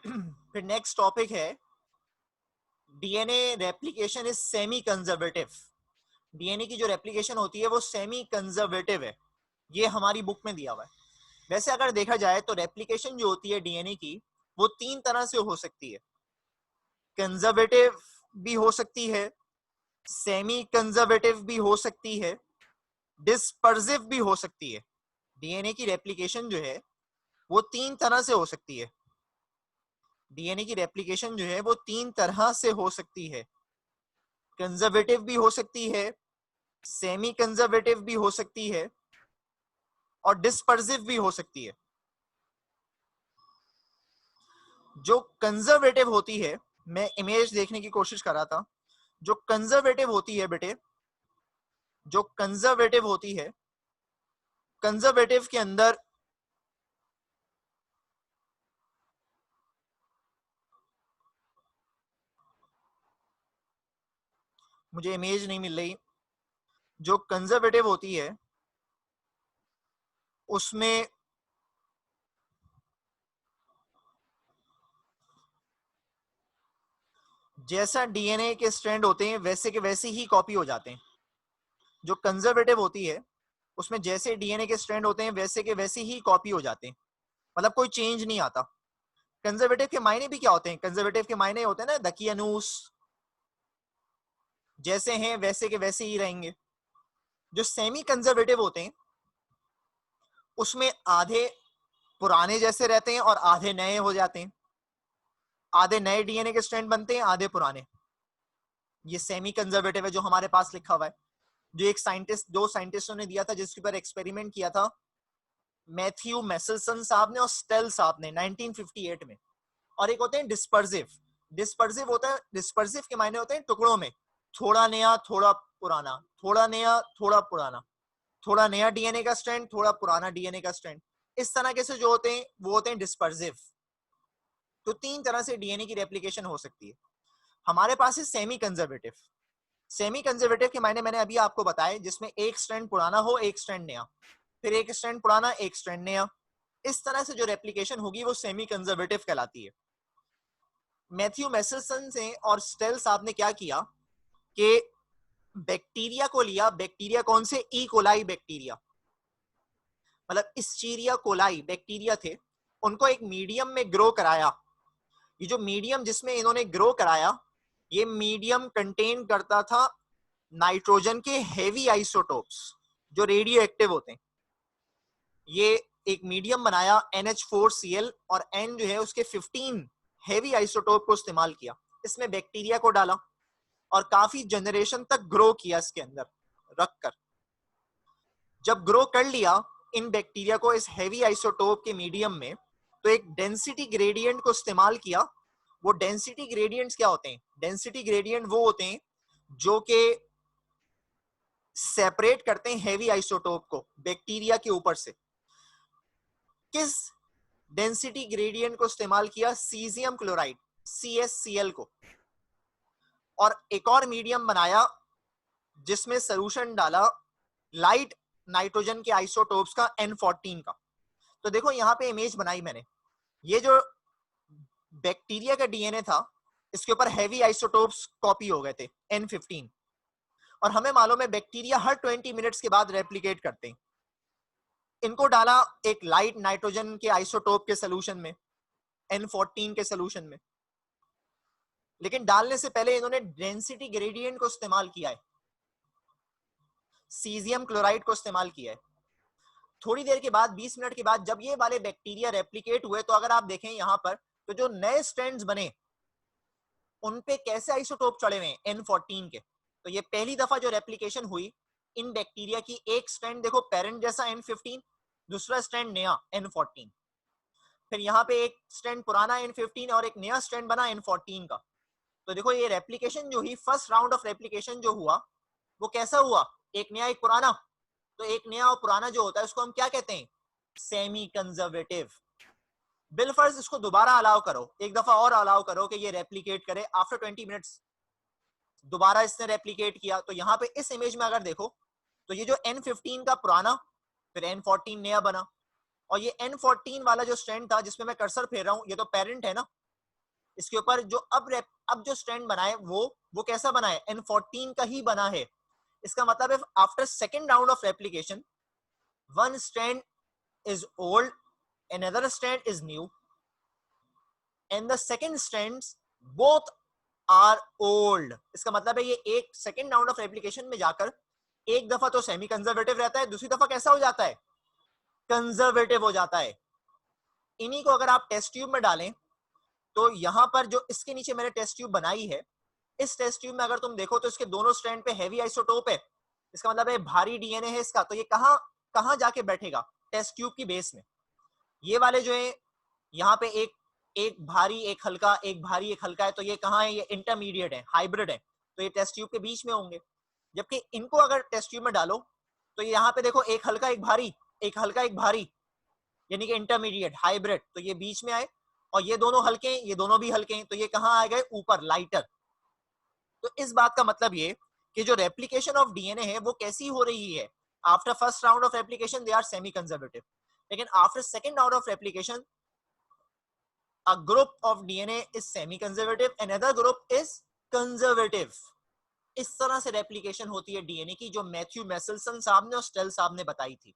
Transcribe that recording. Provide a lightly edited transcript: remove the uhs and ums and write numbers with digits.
फिर next topic है DNA replication is semi conservative. DNA की जो रेप्लिकेशन होती है वो सेमी कंजर्वेटिव है, ये हमारी बुक में दिया हुआ है। वैसे अगर देखा जाए तो रेप्लिकेशन जो होती है डीएनए की वो तीन तरह से हो सकती है। कंजर्वेटिव भी हो सकती है, सेमी कंजर्वेटिव भी हो सकती है, डिस्पर्सिव भी हो सकती है। डीएनए की रेप्लिकेशन जो है वो तीन तरह से हो सकती है। डीएनए की रेप्लिकेशन जो है वो तीन तरह से हो सकती है। कंजर्वेटिव भी हो सकती है, सेमी कंजर्वेटिव भी हो सकती है और डिस्पर्सिव भी हो सकती है। जो कंजर्वेटिव होती है, मैं इमेज देखने की कोशिश कर रहा था, जो कंजर्वेटिव होती है बेटे, जो कंजर्वेटिव होती है, कंजर्वेटिव के अंदर मुझे इमेज नहीं मिल रही। जो कंजर्वेटिव होती है उसमें जैसा डीएनए के स्ट्रैंड होते हैं वैसे के वैसे ही कॉपी हो जाते हैं। जो कंजर्वेटिव होती है उसमें जैसे डीएनए के स्ट्रैंड होते हैं वैसे के वैसे ही कॉपी हो जाते हैं, मतलब कोई चेंज नहीं आता। कंजर्वेटिव के मायने भी क्या होते हैं? कंजर्वेटिव के मायने होते हैं ना दकियानूस, जैसे हैं वैसे के वैसे ही रहेंगे। जो सेमी कंजर्वेटिव होते हैं उसमें आधे पुराने जैसे रहते हैं और आधे नए हो जाते हैं। आधे नए डीएनए के स्ट्रैंड बनते हैं, आधे पुराने। ये सेमी कंजर्वेटिव है जो हमारे पास लिखा हुआ है, जो एक साइंटिस्ट, दो साइंटिस्टों ने दिया था जिसके ऊपर एक्सपेरिमेंट किया था, मैथ्यू मेसलसन साहब ने और स्टेल साहब ने 1958 में। और एक होते हैं डिस्पर्सिव। डिस्पर्सिव होता है, डिस्पर्सिव के मायने होते हैं टुकड़ों में, थोड़ा नया थोड़ा पुराना, थोड़ा नया थोड़ा पुराना, थोड़ा नया डीएनए का स्ट्रैंड थोड़ा पुराना डीएनए का स्ट्रैंड, इस तरह के से जो होते हैं वो होते हैं डिस्पर्सिव। तो तीन तरह से डीएनए की रेप्लिकेशन हो सकती है। हमारे पास है सेमी कंजर्वेटिव। सेमी कंजर्वेटिव के मायने मैंने अभी आपको बताए, जिसमें एक स्ट्रैंड पुराना हो एक स्ट्रैंड नया, फिर एक स्ट्रैंड पुराना एक स्ट्रैंड नया। इस तरह से जो रेप्लिकेशन होगी वो सेमी कंजर्वेटिव कहलाती है। मैथ्यू मेसलसन से और स्टेल साहब ने क्या किया कि बैक्टीरिया को लिया। बैक्टीरिया कौन से? ई कोलाई बैक्टीरिया, मतलब इस्चीरिया कोलाई बैक्टीरिया थे। उनको एक मीडियम में ग्रो कराया। ये जो मीडियम जिसमें इन्होंने ग्रो कराया, ये मीडियम कंटेन करता था नाइट्रोजन के हेवी आइसोटोप्स जो रेडियो एक्टिव होते हैं। ये एक मीडियम बनाया NH4Cl और N जो है उसके 15 हेवी आइसोटोप को इस्तेमाल किया। इसमें बैक्टीरिया को डाला और काफी जनरेशन तक ग्रो किया इसके अंदर रखकर। जब ग्रो कर लिया इन बैक्टीरिया को इस हेवी आइसोटोप के मीडियम में, तो एक डेंसिटी ग्रेडियंट को इस्तेमाल किया। वो डेंसिटी ग्रेडियंट्स क्या होते हैं? डेंसिटी ग्रेडियंट वो होते हैं जो कि सेपरेट करते हैं हेवी आइसोटोप को बैक्टीरिया के ऊपर से। किस डेंसिटी ग्रेडियंट को इस्तेमाल किया? सीजियम क्लोराइड, CaCl को। और एक और मीडियम बनाया जिसमें सोल्यूशन डाला लाइट नाइट्रोजन के आइसोटोप्स का, N14 का। तो देखो यहां पे इमेज बनाई मैंने, ये जो बैक्टीरिया का डीएनए था इसके ऊपर हेवी आइसोटोप्स कॉपी हो गए थे, N15। और हमें मालूम है बैक्टीरिया हर 20 मिनट्स के बाद रेप्लिकेट करते हैं। इनको डाला एक लाइट नाइट्रोजन के आइसोटोप के सोल्यूशन में, N14 के सोल्यूशन में, लेकिन डालने से पहले इन्होंने डेंसिटी ग्रेडियंट को इस्तेमाल किया है, सीजियम क्लोराइड को इस्तेमाल किया है। थोड़ी देर के बाद, 20 मिनट के बाद, जब ये वाले बैक्टीरिया रेप्लिकेट हुए, तो अगर आप देखें यहां पर, तो जो नए स्ट्रैंड्स बने उन पे कैसे आइसोटोप चढ़े हुए हैं? N14 के। तो ये पहली दफा जो रेप्लिकेशन हुई इन बैक्टीरिया की, एक स्ट्रैंड देखो पेरेंट जैसा N15, दूसरा स्ट्रैंड नया N14, फिर यहाँ पे एक स्ट्रैंड पुराना N15 और एक नया स्ट्रैंड बना N14 का। तो देखो ये रेप्लिकेशन जो हुई, फर्स्ट राउंड ऑफ रेप्लिकेशन जो हुआ वो कैसा हुआ? एक नया एक पुराना। तो एक नया और पुराना जो होता है उसको हम क्या कहते हैं? Semi conservative. बिलफर्ज इसको दोबारा अलाउ करो, एक दफा और अलाउ करो कि ये रेप्लिकेट करे। आफ्टर 20 मिनट्स दोबारा इसने रेप्लिकेट किया। तो यहाँ पे इस इमेज में अगर देखो तो ये जो N15 का पुराना, फिर N14 नया बना, और ये N14 वाला जो स्ट्रैंड था जिसमें मैं कर्सर फेर रहा हूं, ये तो पेरेंट है ना, इसके ऊपर जो अब जो स्ट्रैंड बना है वो कैसा बना है, N14 का ही बना है। इसका मतलब है after second round of replication one strand is old, another strand is new, and the second strands both are old. इसका मतलब है ये एक सेकेंड राउंड ऑफ रेप्लिकेशन में जाकर एक दफा तो सेमी कंजर्वेटिव रहता है, दूसरी दफा कैसा हो जाता है, कंजर्वेटिव हो जाता है। इन्हीं को अगर आप टेस्ट ट्यूब में डालें तो यहां पर जो इसके नीचे मैंने टेस्ट ट्यूब बनाई है, इस टेस्ट ट्यूब में अगर तुम देखो तो इसके दोनों स्ट्रैंड पे हैवी आइसोटोप है, इसका मतलब है भारी डीएनए है इसका। तो ये कहां कहां जाके बैठेगा, टेस्ट ट्यूब की बेस में। ये वाले जो है यहाँ पे एक भारी एक हल्का, एक भारी एक हल्का है, तो ये कहाँ है, ये इंटरमीडिएट है, हाइब्रिड है, तो ये टेस्ट ट्यूब के बीच में होंगे। जबकि इनको अगर टेस्ट ट्यूब में डालो तो ये यहाँ पे देखो एक हल्का एक भारी, एक हल्का एक भारी, यानी कि इंटरमीडिएट हाइब्रिड, तो ये बीच में आए, और ये दोनों हल्के हैं, ये दोनों भी हल्के हैं, तो ये कहाँ आ गए, ऊपर, लाइटर। तो इस बात का मतलब ये कि जो रेप्लिकेशन ऑफ डीएनए है वो कैसी हो रही है, after first round of replication they are semi conservative, लेकिन after second round of replication a group of DNA is semi-conservative, another group is conservative. इस तरह से रेप्लिकेशन होती है डीएनए की, जो मैथ्यू मेसेल्सन साहब ने और स्टेल साहब ने बताई थी।